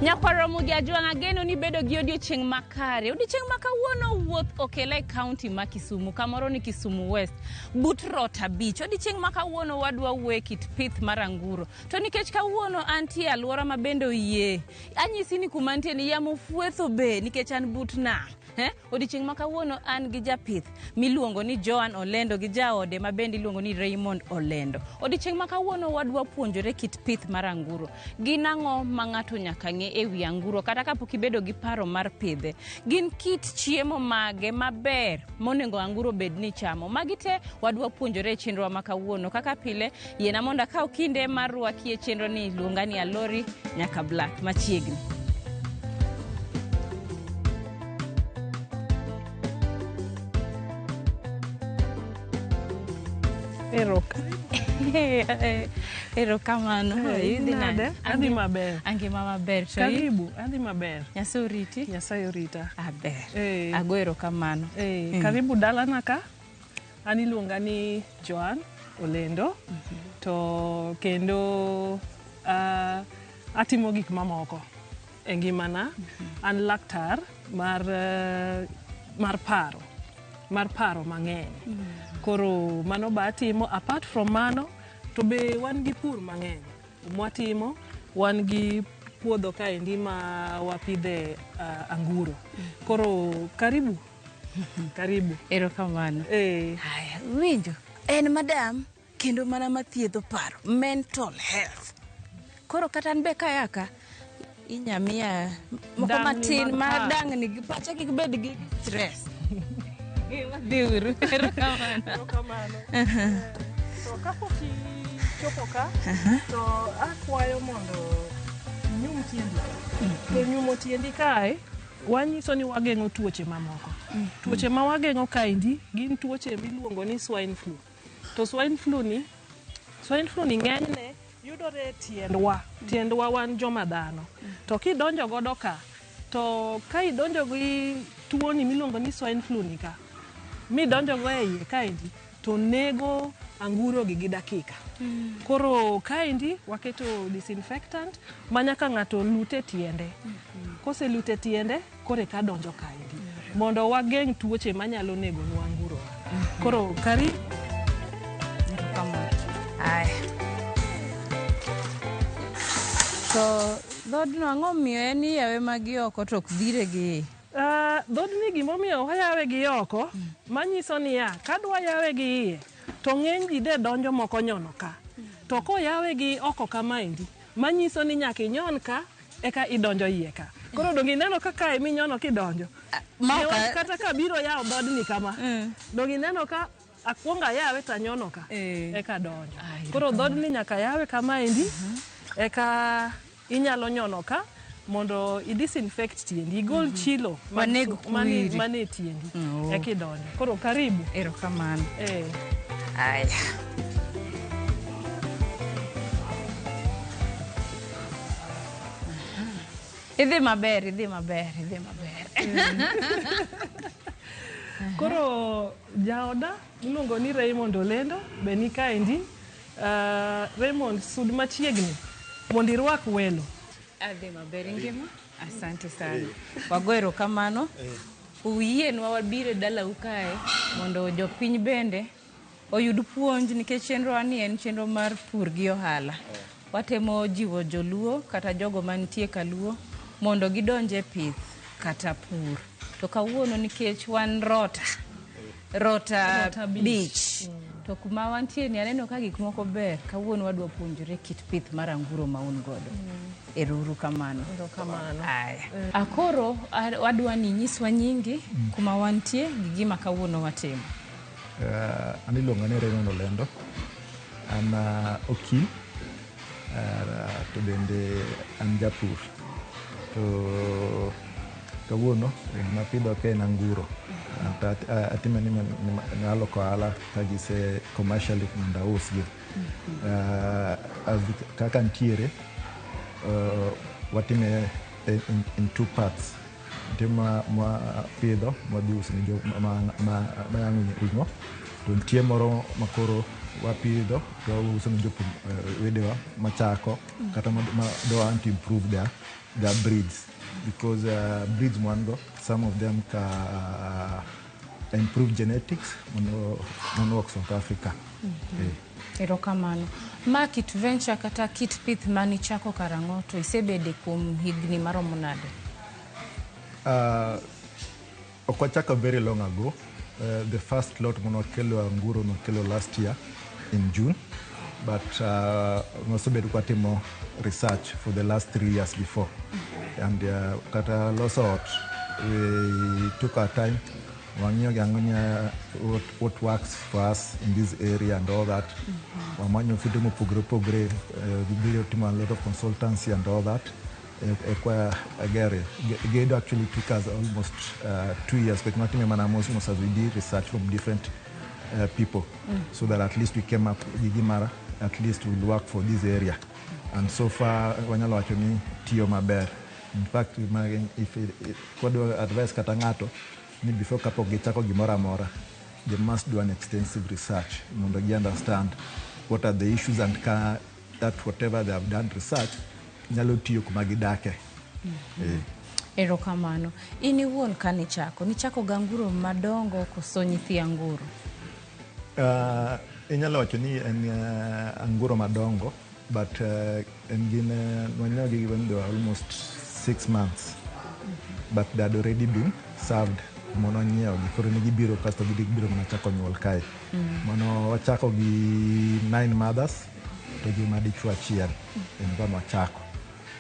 Nyakwaro Mugi Ajwang' ageno ni bedo gi odiochieng' makare. Odiochieng' makawuono wuoth okele kaunti ma Kisumu, kamoro ni Kisumu West, but Rota Beach. Odiochieng' makawuono wadwa wuoye kit pith mar anguro. To nikech kawuono antie alwora ma bende oyie, anyisi ni kuma antie ni yamo fuetho be nikech an but nam. Odiochieng' makawuono an gi japith miluongo ni Joan Olendo gi jaode ma bende iluongo ni Raymond Olendo. Odiochieng' makawuono wadwa puonjore kit pith mar anguro. Gin ang'o ma ng'ato nyaka ng'e e wi anguro kata kapok ibedo gi paro mar pidhe. Gin kit chiemo mage maber monego anguro bed ni chamo. Magi te wadwa puonjore e chenro ma kawuono. Kaka pile, yiena mondo akaw kinde mar rwaki e chenro ni luonga ni Alori nyaka Black machiegni. Erokamano. Adhi maber. Angima maber. Karibu, adhi maber. Nyasaye oriti? Nyasaye orita. Aber. Ago erokamano. Karibu dalana ka. An iluonga ni Joan Olendo. To kendo atimo gik mamoko e ngimana. An laktar mar paro mang'eny. Koro mano ba atimo. Apart from mano, to be wan gi pur mang'eny. Mwatimo, wan gi puodho kaendi ma wapidhe anguro. Koro karibu. Karibu. Erokamano. Haya, winjo. En madam kendo mana mathiedho paro, mental health. Koro kata an be kayaka inyamiya moko matin ma dang'ni gi pacha kik bed gi stress. Diuru. Erokamano. To kapok ichopo ka, to akwayo mondo nyum tiendi. To nyumo tiendi kae, wanyiso ni wageng'o tuoche mamoko. Tuoche ma wageng'o kaendi gin tuoche miluongo ni swine flu. To swine flu ni ng'enyne yudore tiendwa wan joma dhano. To kidonjo godo ka, to ka idonjo gi tuoni miluongo ni swine flu ni ka, midonjo go e iye kaendi, to nego anguro gi dakika. Koro kaendi waketo disinfectant manyaka ng'ato lute tiende. Kose lute tiende, kore ka donjo kaendi. Mondo wageng' tuoche manyalo nego nu anguro. Koro kari. To dhodno ang'o miyo en iyawe magi oko to ok dhire gi? Dhodni gimomiyo wayawe gi oko, manyiso niya, kadwa yawe gi iye, to ng'eny ji de donjo moko nyono ka. To koyawe gi oko kamaendi, manyiso ni nyaka inyon ka, eka idonjo iye ka. Koro dongi neno kaka iminyono kidonjo. Kata ka biro yawo dhodni kama. Dongi neno ka akwonga yawe tanyono ka, eka donjo. Koro dhodni nyaka yawe kamaendi, eka inyalo nyono ka, mondo i-disinfect tiendi, igol chilo mane tiendi, eka idonjo. Koro karibu. Erokamano. Aya. Idhi maber. Koro jaoda iluongo ni Raymond Olendo be ni kaendi. Raymond, sud machiegni mondo irwak welo. Adhi maber ngima. Asante sana. Wago erokamano. Uyienwa wabiro dalau kae mondo jopiny bende oyud puonj nikech chenro ni en chenro mar pur gi ohala. Watemo jiwo joluo kata jogo mantie kaluo mondo gidonje pith kata pur. To kawuono nikech wan Rota Beach. To kuma wantie ni aneno ka gik moko ber. Kawuono wadwa puonjore kit pith mar anguro ma un godo. Erokamano. Aya. Akoro wadwa ni nyiswa nyingi kuma wantie gi gima kawuono watimo. An iluonga ni Raymond Olendo. An okil. To bende an japur. To kawuono mapidho ka en anguro. Atime ni nyalo kohala ka gise commercially mondo ausgi. Kaka ntiere, watime in two parts. Nitie ma pidho, ma dhi uso ni jok ma yang'o ring'o. To nitie moro makoro wapidho to wauso ne jopur wedewa machako kata madwa to improve their breeds, because breeds mwango, some of them can improve genetics mondo work South Africa. Erokamano. Ma kit venture kata kit pith mani chako karang'o to isebede kuom higni maromo nade? Ok wachako very long ago. The first lot monokelo anguro nokelo last year in June, but nosebedo kwatimo research for the last 3 years before. And kata loso ot, we took our time, wang'iyo gang'onya what works for us in this area and all that. Wamanyo fute mopogre, we timo a lot of consultancy and all that. Gedo actually took us almost 2 years, but not even almost as we did research from different people, so that at least we came up with Gimara, at least we'll work for this area. And so far, wanyalo wacho ni tiyo maber. In fact, if kwado advice katangato, ni before kapo gichako gimora amora, they must do an extensive research mondo gi understand what are the issues, and that whatever they have done research nyalo tiyo kuma gidake. Erokamano. Ini wuon ka nichako ganguro madongo koso nyithi anguro? Inyalo wacho ni en anguro madongo, but wanyogi when they were almost 6 months, but they had already been served mono nyiewo gi koro nigi biro kasto gibiro mana chako nyuol kae. Mono wachako gi 9 mothers to gi madichuo achiel en kama wachako.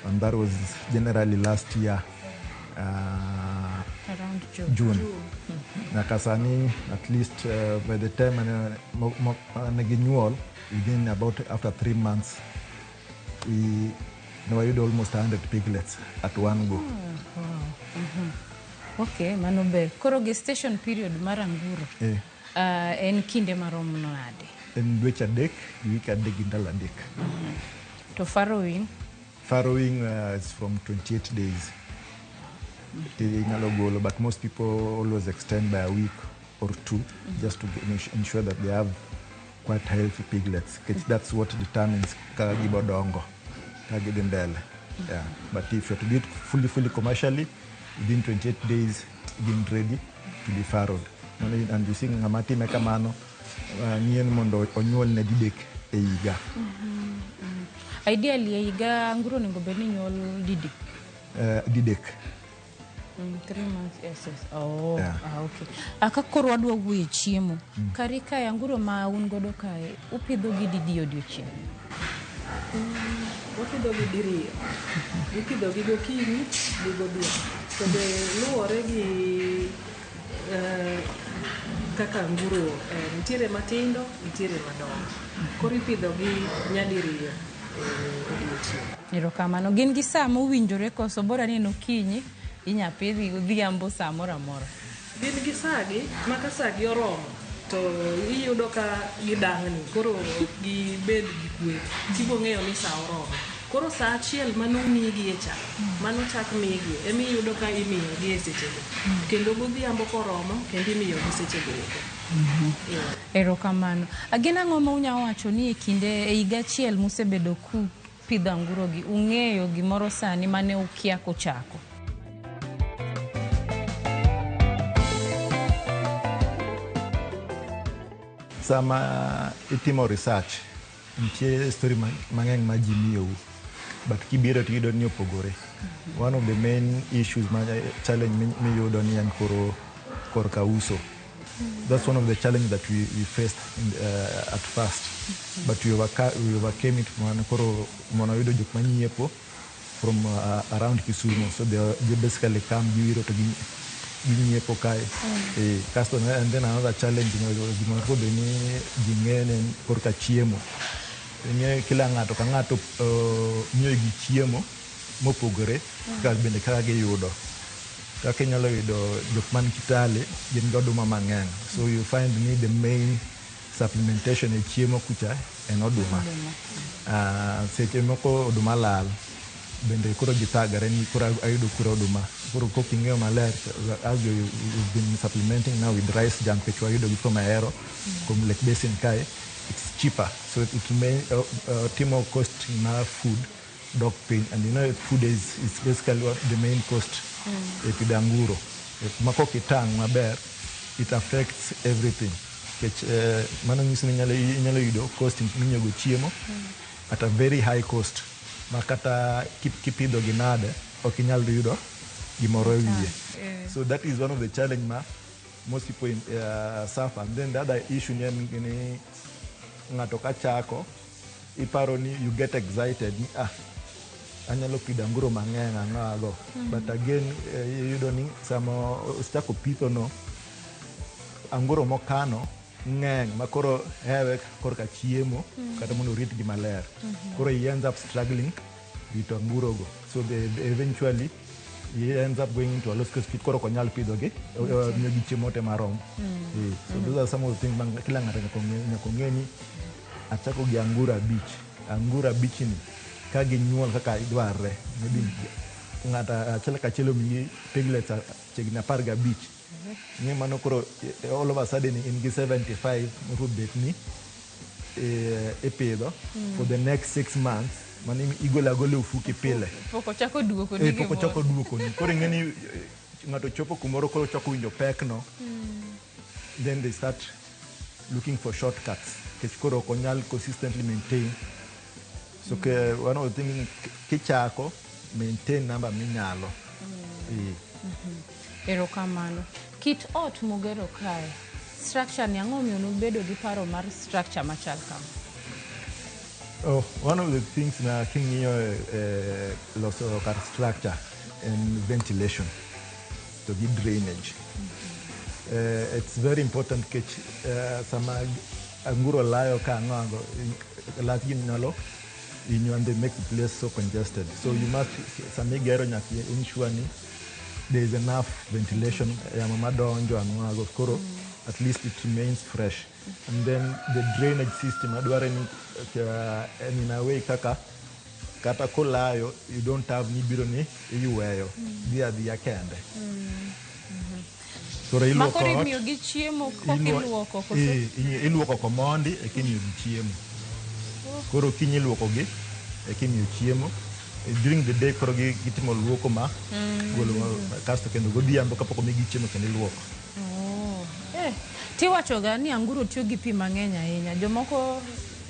And that was generally last year, around June. Nakasani, at least by the time naginyuol, within about after 3 months, we had almost 100 piglets at one go. Okay, mano ber. Koro gestation period mar anguro en kinde maromo nade? En dweche adek, wiki adek gi ndalo adek. To farrowing? Farrowing is from 28 days. But most people always extend by a week or 2 just to ensure that they have quite healthy piglets. That's what determines kagibodongo, kagidindele. Yeah. But if you're to do it fully commercially, within 28 days, being ready to be farrowed. And you see, ngamati mekamano, nien mondo onyuol ne didek e higa. Ideally, e higa anguro ningo bed ni nyuol didi? Didek. 3 months, yes. Oh, yeah. Okay. Akakoro wadwa wuoye chiemo. Kari kae anguro ma un godo kae, upidho gi didi odiochieng'? Wapidho gi diriyo. Wapidho gi gokinyi gi godhiambo. To be luwore gi kaka anguro nitiere matindo, nitiere madongo. Koro ipidho gi nyadiriyo odiochieng'. Erokamano. Gin gi saa mowinjore koso bora ni en okinyi inyapidhi godhiambo saa moro amora? Gin gi sagi, maka sagi oromo, to iyudo ka gidang'ni, koro gibed gi kwe, tibo ng'eyo ni saa oromo. Koro saa achiel mano migi e chak, mano chak migi, emi iyudo ka imiyo gi e sechego. Kendo godhiambo koromo, kendo imiyo gi sechego. Erokamano. Agena ang'o ma unya wacho ni e kinde e higa achiel musebedo ku pidho anguro gi, ung'eyo gimoro sani mane ukia kochako? Sama itimo research, nitie story mang'eny ma ji miyou, but kibiro to iyudo ni opogore. One of the main issues, challenge miyudo ni en korka uso. That's one of the challenges that we faced at first, but we overcame it. Mono yudo jok manyiepo from around Kisumu, so they basically come biro to ginyepo kae. And then another challenge gimoro be ni ging'ene korka chiemo. Kila ng'ato ka ng'ato miyo gi chiemo mopogore bende kaka giyudo. Kaka inyalo yudo jok man Kitale gin gi oduma mang'eny, so you find ni the main supplementation e chiemo kucha en oduma. Seche moko oduma lal bende koro githagare ni koro ayudo kuro oduma. Koro koking'eyo maler, as you've been supplementing now with rice jam, kech wayudo gi from Ahero, from Lake Basin kae, it's cheaper, so it remain timo cost na food dog piny, and you know food is basically what the main cost e pidho anguro. Mako kitang maber, it affects everything. Mano nyiso ni inyalo yudo cost minyogo chiemo at a very high cost, ma kata kipidho gi nade ok inyal yudo gimoro e wiye. So that is one of the challenge ma most people suffer. And then the other issue ni ng'ato ka chako iparo ni you get excited ni anyalo pidho anguro mang'eny ang'ago, but again yudo ni sama osechako pitho no anguro mokano ng'eny makoro hewe korka chiemo kata mondo oritgi maler, koro he ends up struggling rito angurogo, so they eventually he ends up going into a loss because koro konyal pidhogi miyogi chiemo te marom. So those are some of the things kila ng'ato nyaka ng'e ni achako gi anguro abich ni ka ginyuol kaka idwarre, maybe ng'ata achiel kachiel omiyi piglets chiegni 15, ni mano koro all of a sudden in gi 75 rubet ni ipidho for the next 6 months, mano igolo agola ofuki pile pok ochako duoko ni pok ochako duoko ni, koro ing'e ni ng'ato chopo kumoro koro chako winjo pek no, then they start looking for shortcuts kech koro ok onyal consistently maintain. So one of the things kichako maintain number minyalo. Erokamano. Kit ot mugero kae, structure ni ang'o miyo nubedo gi paro mar structure machal kama? One of the things na king'iyo loso kar structure and ventilation to gi drainage. It's very important kech sama anguro layo ka ang'ago lachgi nyalo and they make the place so congested. So you must samigero nyaka ensure ni there is enough ventilation yamo madonjo ang'ago koro at least it remains fresh. And then the drainage system adware ni in a way kata kolayo you don't have ni biro ni iyweyo dhia kende. So makoro imiyo gi chiemo kokiluoko iluoko komondi ekimiyo gi chiemo, koro kinyi iluokogi ekimiyo chiemo during the day, koro gitimo luoko ma golo kasto kendo godhiambo kapok omigi chiemo kendo iluoko. Tiwachoga ni anguro tiyo gi pi mang'eny ahinya, jomoko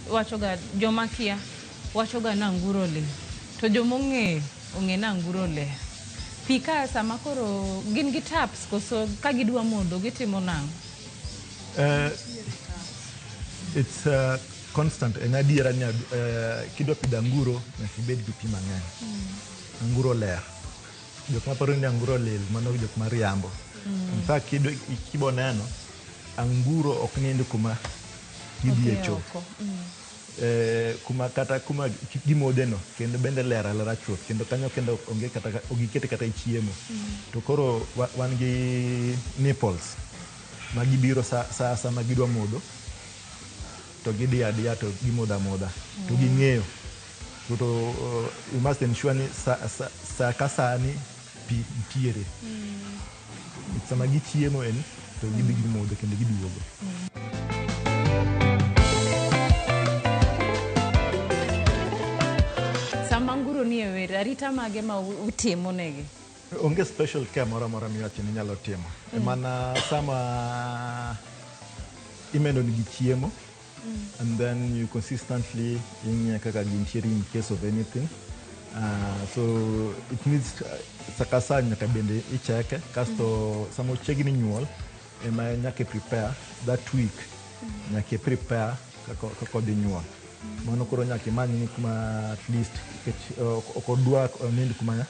wachoga, joma kia wachoga na anguro le, to jomong'e ong'e na anguro le. Pi ka sama koro gin gi taps koso ka gidwa modho gitimo nang'o? It's constant en adiera ni kidwa pidho anguro nyaka ibed gi pi mang'eny. Anguro ler, jok maparo ni anguro lil mano jok mariambo. In fact kibo neno anguro ok nind kuma gidhie choko, kuma kata kuma gimodhe no kendo bende ler alera chuth, kendo kanyo kendo onge kata ogikete kata chiemo. To koro wan gi nipples ma gibiro sama gidwa modho to gidhi adiya to gimodho amodha to ging'eyo to you must ensure ni sa ka sani pi ntiere sama gichiemo en to gidhi gimodho kendo giduogo. Sama anguro ni e wer, arita mage ma utimo negi? Onge special care moro amora miwacho ni nyalo timo, mana sama imeno nigi chiemo and then you consistently ing'e kaka gintiere in case of anything. So it needs sakasa nyaka bende icheke, kasto sama ochiegni nyuol ema nyaka prepare that week, nyaka prepare kako dhi nyuol. Mano koro nyaka imany ni kuma at least ok odwa nind kuma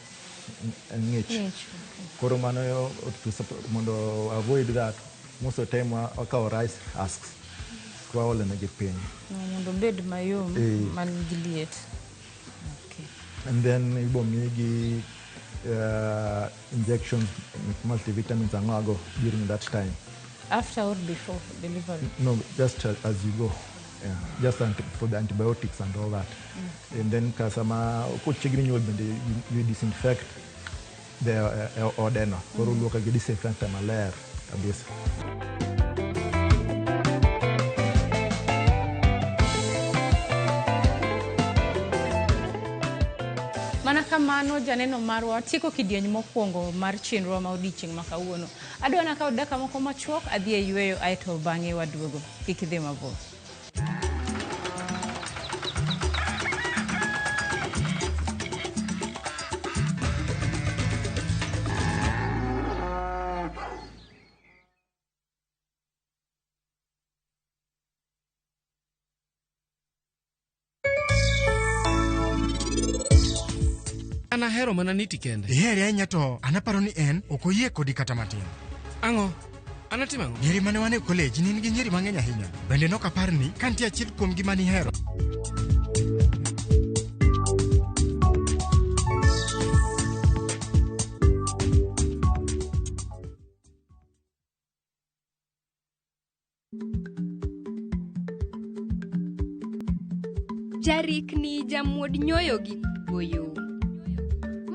ng'ich. Koro mano mondo avoid that, most of the time wakawo rice husks kwaole negi piny mondo bed mayom man gi liet. And then ibo migi injections multivitamins ang'ago during that time. After or before delivery? No, just as you go. Just for the antibiotics and all that. And then kasama kochiegni nyuol bende you disinfect the odeno, koro luoka gi disinfectant maler kabisa. kamano janeno marwa tieko kidieny mokwongo mar chenro ma odiochieng' ma kawuono. Adwa nakawo dakika moko machuok adhi e yweyo aeto bang'e waduogo. Kik idhi mabor. Ana hero mana niti kende. Ihere ahinya to anaparo ni en ok oyie kodi kata matin. Ang'o? Anatimo ang'o? Nyiri mane wan e college ni gi nyiri mang'eny ahinya. Bende nok apar ni kantie achiel kuom gi mani hero. Jarikni jamuod nyoyo gi goyo.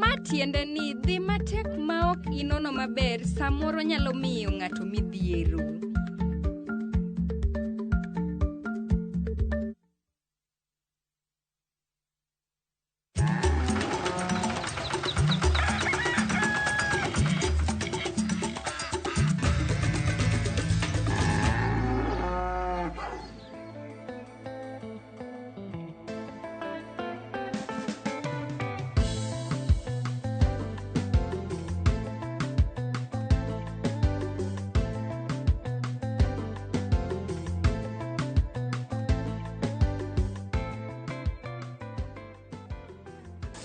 Matiende ni dhi matek ma ok inono maber samoro nyalo miyo ng'ato midhiero.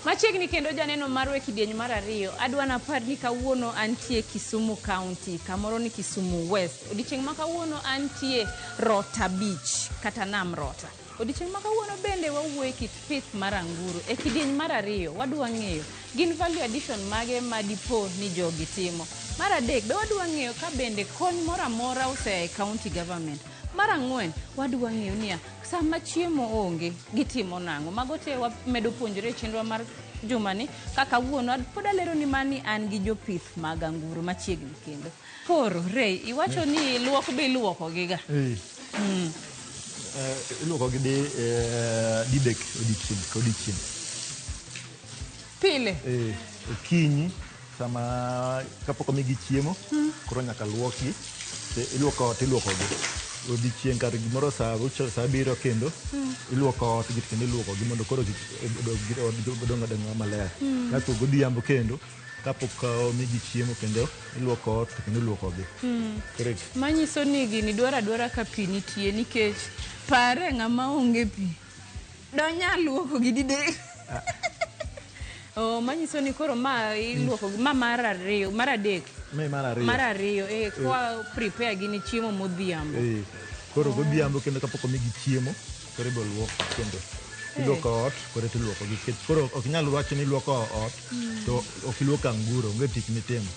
Machiegni kendo janeno marwa kidieny mar ariyo. Adwa napar ni kawuono antie Kisumu County, kamoro ni Kisumu West. Odiochieng' ma kawuono antie Rota Beach kata Nam Rota. Odiochieng' ma kawuono bende wawuoye kit pith mar anguro. E kidieny mar ariyo wadwa ng'eyo gin value addition mage ma dipo ni jogi timo. Mar adek be wadwa ng'eyo ka bende kony moro amora osea e county government. Mar ang'wen wadwa ng'eyo niya sama chiemo onge gitimo nang'o. Mago te wamedo puonjore chenro mar jumani kaka wuono pod alero ni mani an gi jopith mag anguro machiegni kendo. Koro Ray iwacho ni luok be luoko giga. Iluoko gi didek odiochieng'. Pile? Okinyi sama kapok omigi chiemo koro nyaka luokgi. Iluoko ot iluoko gi. Odiochieng' kar gimoro saa 7 kendo iluoko ot gi kendo iluoko gi mondo koro odong maler. Kasto godhiambo kendo kapok omigi chiemo kendo iluoko ot kendo iluoko gi. Correct. Manyiso ni gini dwara ka pi nitie nikech pare ng'ama onge pi donya luoko gi didek. Manyiso ni koro ma iluoko ma mar ariyo mar adek. Mar ariyo kwa prepare gini chiemo modhiambo. Koro godhiambo kendo kapok omigi chiemo koro ibo luok kendo iluoko ot koro tiluoko gi. Koro ok nyal wacho ni iluoko ot to ok iluoko anguro onge tich mitimo.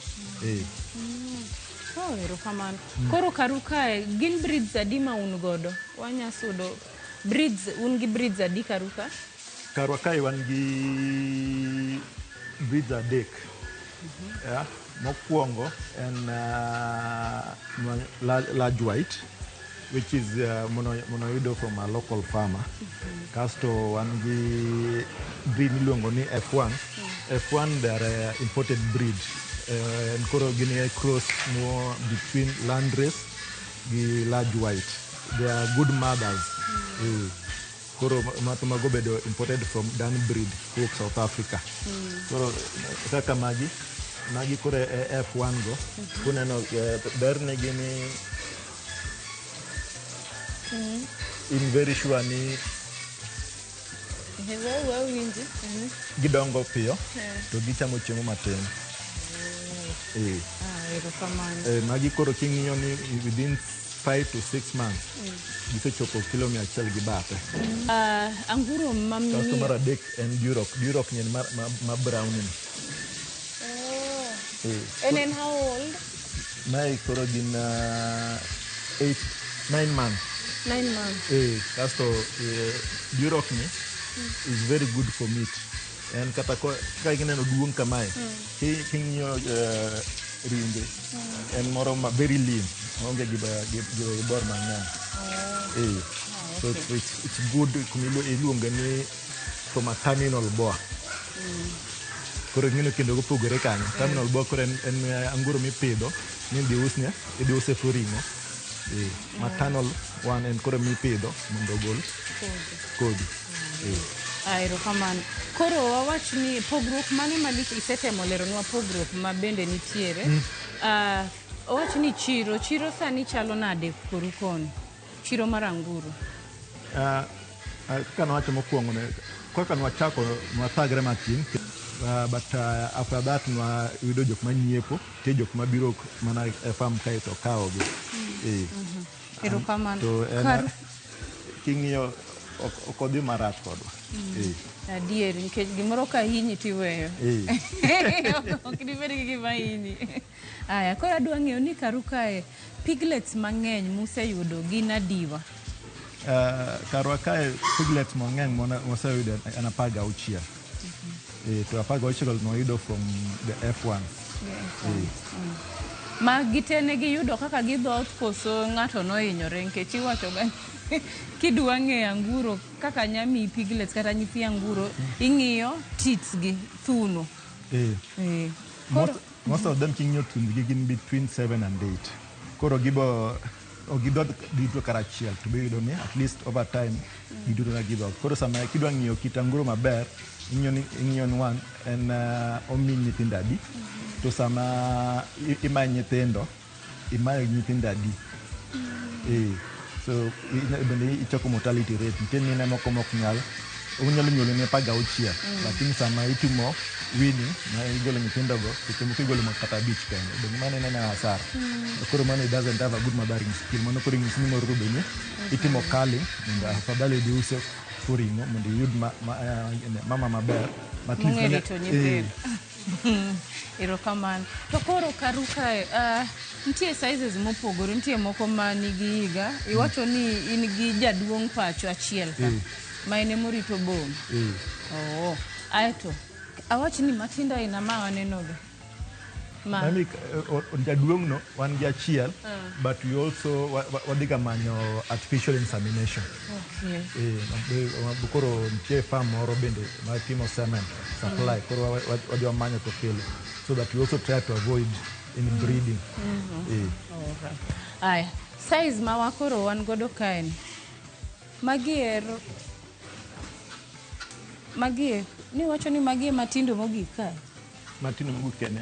Erokamano. Koro karu kae gin breeds adi ma un godo? Wanya sudo breeds, un gi breeds adi karu ka? Karwa kae wan gi breeds adek. Mokwongo en large white which is monoido from a local farmer. Kasto wan gi breed miluongo ni F1. F1 they are imported breed. And koro gini a cross more between landrace gi large white. They are good mothers. Koro mago bedo imported from Dan breed kowuok South Africa. Koro kaka magi koro F1 go kuneno berne gini in very sure ni gidongo piyo to gichamo chiemo matin. Magi koro king'iyo ni within 5 to 6 months gisechopo kilo 100 gi bathe. Anguro mami kasto mar adek en Duroc nyen ma brown ni. And then how old? Mai koro gin 9 months. 9 months. Kasto Duroc ni is very good for meat. En kata ka gineno duong' kamae king'iyo ringe en moro ma very lean onge gi bor mang'eny. So it's good iluonge ni from a terminal boar. koro ing'eno kendo gopogore kanyo. Terminal board koro en anguro mipidho midhi idhi use ring'o. Maternal one en koro mipidho mondo ogol kodhi. Erokamano. Koro wawach ni pogruok mane malich isetemo leronwa pogruok ma bende nitiere. Wawach ni chiro sani chalo nade koru koni? Chiro mar anguro. Kaka nawacho mokwongo kaka nwachako nwathagre matin, but after that nwayudo jok manyiepo, tie jok mabiro mana e farm kae to kawogi. Erokamano. To king'iyo ok odhi marach kodwa. Adier, nikech gimoro ka hinyi tiweyo. Ok dibed gi gima hinyi. Aya, koro adwa ng'eyo ni karu kae piglets mang'eny museyudo gin adiwa. Karwa kae piglets mang'eny moseyudo en 16. To 16 noyudo from the F1. Ma gitene giyudo kaka gidhoth koso ng'ato nohinyore, nikech iwachoga kidwa ng'eyo anguro kaka nyami piglets kata nyithi anguro ing'iyo tits gi thuno. Most of them king'iyo thundgi gin between 7 and 8. Koro gidhoth duto karachiel to be yudo ni at least over time giduto na gidhoth. Koro sama kidwa ng'iyo kit anguro maber ing'iyo ni one en omi nyithindo adi, to sama imanyo nyithindo imanyo nyithindo adi. So bende ichoko mortality rate. Nitie mine moko onyalo nyuolo ne 16, lakini sama itimo winning na igolo nyithindogo seche moko igolo kata 5 kende, bende mano en hasara. Koro mano doesn't have a good mothering skill. Mano koro ing'isi ni moro bende itimo culling mondo afadhali idhi use ring'o mondo iyud mama maber. Mong'erito nyithindo. Erokamano. To koro karu kae nitie sizes mopogore, nitie moko ma nigi higa. Iwacho ni in gi jaduong' pacho achiel ka ma ene morito bom. Aeto awach ni matindo aina ma wanenoga. Jaduong' no wan gi achiel, but we also wadhiga manyo artificial insemination. Koro nitie farm moro bende matimo semen supply, koro wadhi wamanyo to kelo, so that we also try to avoid inbreeding. Aya, size ma wakoro wan godo kaeni magie ni wacho ni magie matindo mogik kae. Matindo mogik kene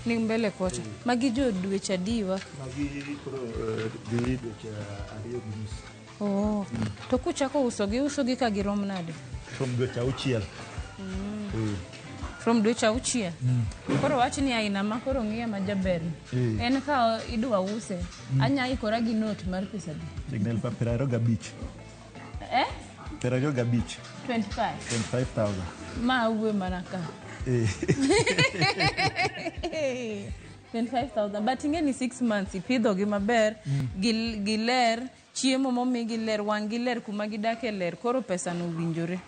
ni mbele kocha. Magi jo dweche adiwa. Magi koro dweche 2 gi nus. To kuchako usogi ka girom nade? From dweche 6. From dweche 6. Koro wach ni aina ma koro ng'iya ma jaber. En ka idwa use anya ikora gi note mar pesa di. Signal pa 25. 25. 25,000. Ma uwe manaka. 25,000. But ingeni 6 months ipidho gi maber, giler, chiemo momi giler, wang giler, kuma gidake ler, koro pesa no winjore.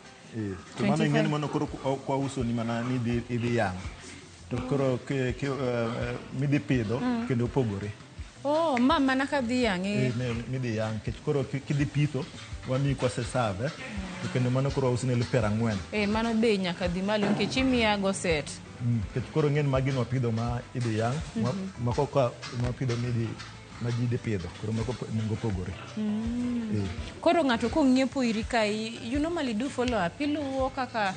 To mano ingeni mano koro kwa uso ni mana ni idhi yang'. To koro midhi pidho kendo opogore. Mana ka dhi yang'. Midhi yang', kech koro kidhi pitho wami kwa sesave, to kendo mano koro usine 40,000. Mano bei nyaka dhi malo nikech imiyago set. Kech koro ng'en magi nwapidho ma idhi yang', moko ka nwapidho ma ji dhi pidho, koro moko nengo opogore. Koro ng'ato kong'iepo iri ka, you normally do follow up, iluwo kaka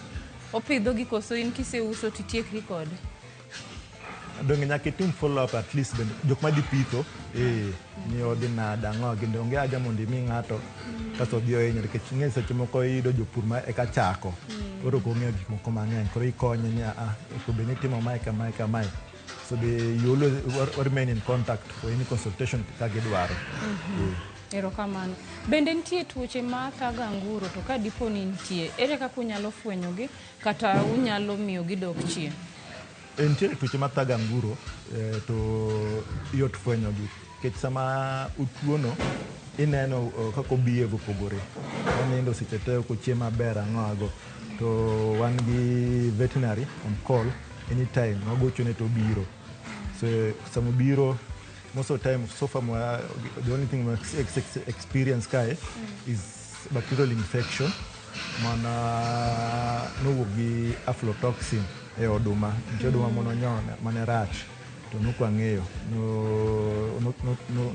opidho gi koso in kiseuso titiekri kode? Donge nyaka itim follow up at least bende jok ma dhi pitho ni odhi nade ang'o, kendo onge haja mondo imi ng'ato kasto odhi ohinyore, nikech ing'e seche moko iyudo jopur ma eka chako, koro ok ong'eyo gik moko mang'eny, koro ikonye ni be nitimo mae kamae. So you always remain in contact for any consultation ka gidwaro. Erokamano. Bende nitie tuoche ma thago anguro, to ka dipo ni nitie, ere kaka unyalo fwenyogi kata unyalo miyo gidok chien? Nitie tuoche ma thago anguro to yot fwenyogi, nikech sama utuono ineno kaka obehave opogore. Onindo seche te ok ochiem maber ang'ogo, to wan gi veterinary on call anytime, wagochone to biro. So sama biro, most of the time, so far, the only thing we experience kae is bacterial infection. Mana no gi aflatoxin. e oduma nitie oduma mono nyon mane rach to nokwa ng'eyo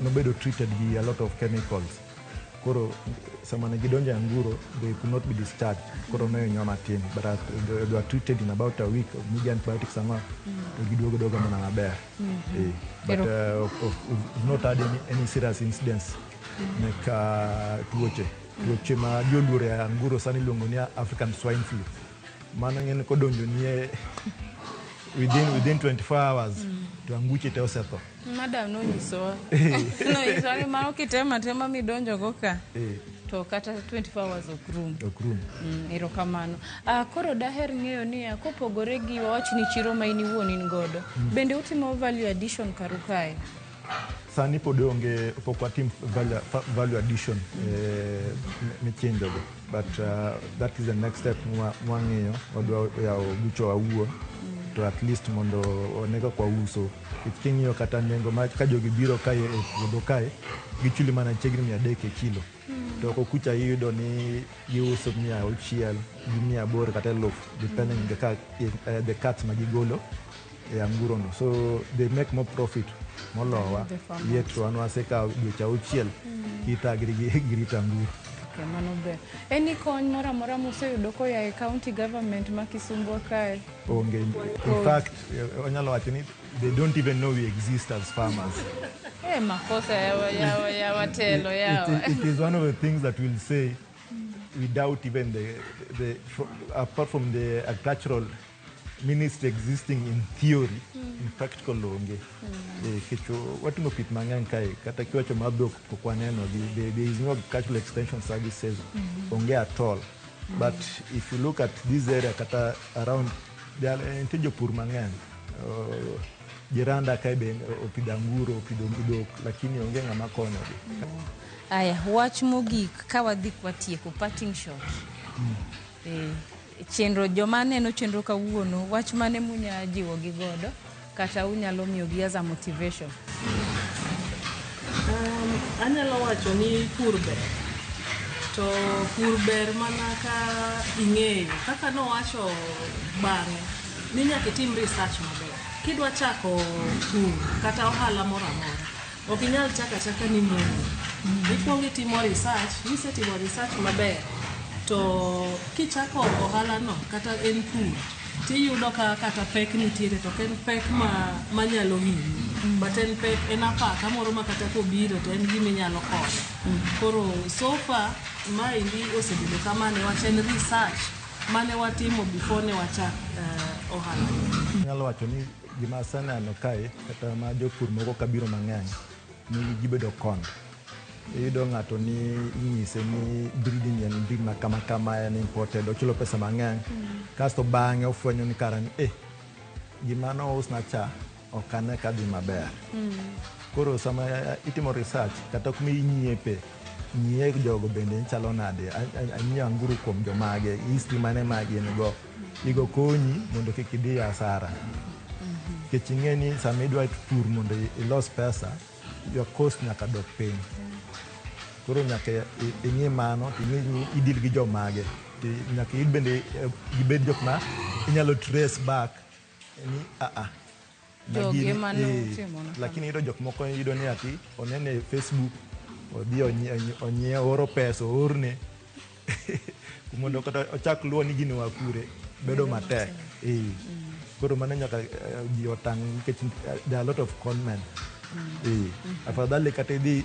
nobedo treated gi a lot of chemicals koro sama ne gidonjo anguro they could not be discharged koro ne nyon matin but they were treated in about a week migi antibiotics ang'o to giduogo mana maber but we've not had any serious incidents mek tuoche ma joluoro e anguro sani iluongo ni African swine flu mano ng'eni kodonjo nie within 24 hours to anguche te osetho. Madam nonyisowa ni mano kitema midonjogo ka to kata 24 hours ok rum. Erokamano. Koro daher ng'eyo ni kopogore gi wawach ni chiro ma in iwuon in godo bende utimo value addition karu kae? Sani pod onge pok watim value addition michenjogo but that is the next step mwang'iyo wadwa yawo bucho awuo to at least mondo onego kwa uso king'iyo kata nengo ka jogi biro kae e puodho kae gichuli mana chiegni 300 e kilo to kokucha iyudo ni giuso 600 gi 800 kata 1000 depending the cuts ma gigolo e anguro no so they make more profit molowa yet wan wasekawo dweche 6 kitagri girita anguro. Mano ber. Eni kony moro amora museyudo koya e county government ma Kisumbwa kae? Onge. In fact, onyalo wacho ni they don't even know we exist as farmers. Makosa ya watelo yao. It is one of the things that we'll say without even apart from the agricultural ministry existing in theory, in practical onge. Watimo pith mang'eny kae kata kiwacho madhok kokwaneno there is no agricultural extension services onge at all. But if you look at this area kata around nitie jopur mang'eny jiranda kae be opidho anguro opidho dhok lakini onge ng'ama konyogi. Aya, wach mogik ka wadhi kwatieko parting shot. Chenro joma neno chenro kawuono wach mane munya jiwo gi godo kata unyalo miyo gi as a motivation? Anyalo wacho ni pur ber to pur ber mana ka ing'eyo kaka nowacho bang'e ni nyaka itim research maber kidwa chako pur kata ohala moro amora ok inyal chaka ni mongo ikuongo itimo research isetimo research maber to kichako ohala no kata en pur tiyudo ka kata pek nitiere to en pek manyalo hinyi but en pek en apaka moro ma kata kobiro to en gima inyalo konyo koro so far maendi osebedo kamane wach en research mane watimo before ne wachak ohala. Nyalo wacho ni gima aseneno kae kata ma jopur moko kabiro mang'eny ni gibedo kon iyudo ng'ato ni inyise ni breeding en breed ma kama en imported ochulo pesa mang'eny kasto bang'e ofwenyo ni karani gima nousna cha ok ane ka dhi maber. Koro sama itimo research kata kuma inyiepe nyie jogo bende chalo nade anyiewo anguro kuom jomage history mane magin go igo konyi mondo kik idhi asara nikech ing'e ni sama idwa pur mondo ilos pesa your cost nyaka dok piny koro nyaka ing'e mano idil gi jomage nyaka id bende gibed jok ma inyalo trace back ni lakini iyudo jok moko iyudo ni ati onene Facebook odhi onyiewo oro pesa oorne mondo kata ochak luwo ni gino wakure bedo matek koro mano nyaka ji otang' nikech there are a lot of conmen afadhali kata idhi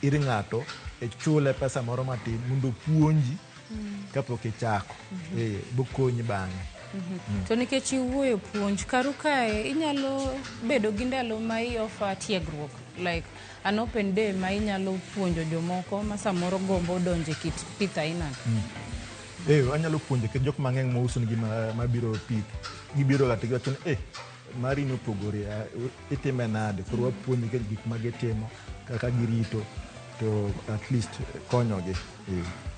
iri ng'ato chule pesa moro matin mondo puonji kapok ichako bokonyi bang'e. To nikech iwuoyo puonj karu kae inyalo bedo gi ndalo ma iofa tiegruok like an open day ma inyalo puonjo jomoko ma samoro gombo donje kit pith aina. Anyalo puonjo ke jok mang'eny mouso nigi mabiro pith gibiro kata giwacho ni mari nopogore itime nade koro wapuonji gik ma gitimo kaka girito to at least konyogi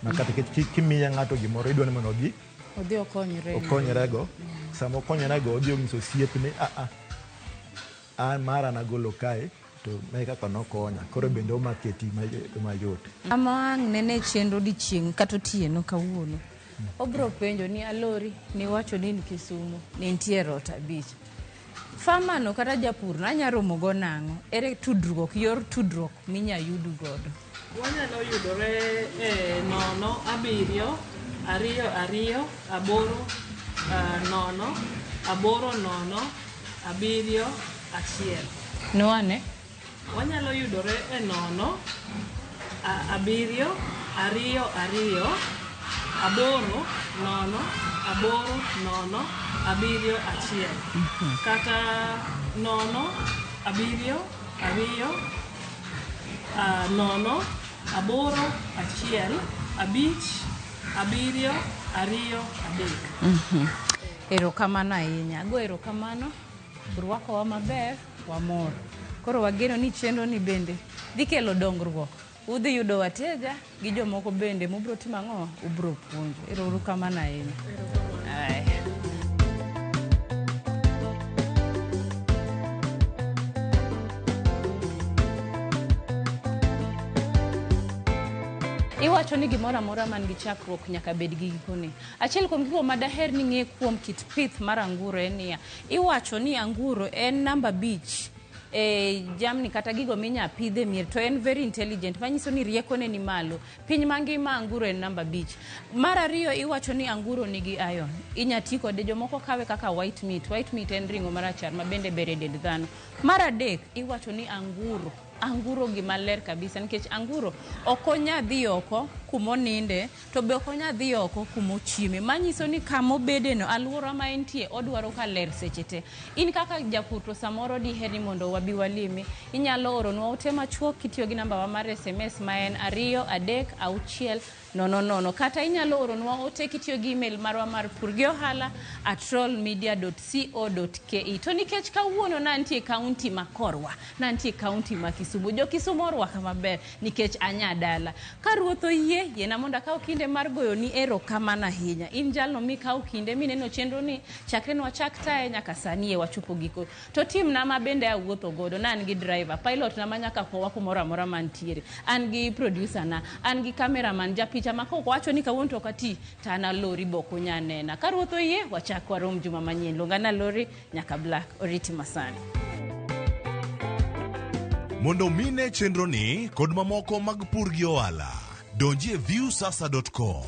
makata kimiya ng'ato gimoro idwa ni mondo odhi okonyrego sama okonyorego odhi onyiso osiepne an mara nagolo kae to mae kaka nokonya koro bende omaketi mayot. Ama ang' nene chenro dichieng' kata otieno kawuono obro penjo ni Alori ni wacho ni Kisumu ni nitie rot abich. Famano kata japur nanya romo go nang'o? Ere tudruok, yor tudruok minya yudu godo? Wanyalo yudore 0 7 2 2 8 0 8 0 7 1. Noane? Wanyalo yudore 0 7 2 2 8 0 0 8 0 7 1. Kata 0 7 2 0 8 1 5 7 2 3. Erokamano ahinya. Go erokamano. Rwako wa maber, wamor. Koro wageno ni chenro ni bende dhi kelo dongruok. Udhi yudo wateja gi jomoko bende mubro timo ang'o? Ubro puonjo. Erokamano ahinya. Iwacho ni gimoro amora man gi chakruok nyaka bed gi gikone. Achiel kuom gigo madaher ni ng'e kuom kit pith mar anguro en niya, iwacho ni anguro en namba 5 jamni kata gigo minya pidhe mier, to en very intelligent, manyiso ni riekone ni malo. Piny mangima anguro en namba 5. Mar ariyo, iwacho ni anguro nigi iron. Inya ti kode, jomoko kawe kaka white meat. White meat en ring'o marachar ma bende ber e dend dhano. Mar adek, iwacho ni anguro gima ler kabisa, nikech anguro okonya dhi oko kumoninde, to be okonya dhi oko kumochieme, manyiso ni kamobede no, alwora ma entie odwaro ka ler seche te. In kaka japur to samoro diher ni mondo wabi walimi, inyalo oronwa ote machuok kitiyo gi namba wa mar SMS ma en 23600, kata inyalo oronwa ote kitiyo gi email marwa mar purgiohala@rollmedia.co.ke. To nikech kawuono nantie kaunti ma Korwa, nantie kaunti ma Kisumu, jo Kisumu orwaka maber nikech anya dala. Ka ruoth oyie, yena mondo akaw kinde mar goyo ni erokamano ahinya. In jalno mikaw kinde mineno chenro ni chakre ne wachak tae nyaka sani wachopo giko. To tim na ma bende awuotho godo, na an gi driver, pilot na manyaka kowa kumoro amora mantiere, an gi producer na, an gi cameraman, japicha ma kok wacho ni kawuono to kati tana Lori boko nyanena. Ka ruoth oyie, wachak warom juma manyien. Longana Lori nyaka Black Oriti Masani. Mondo mine chenro ni kod mamoko mag pur gi ohala, donjie viewsasa.com.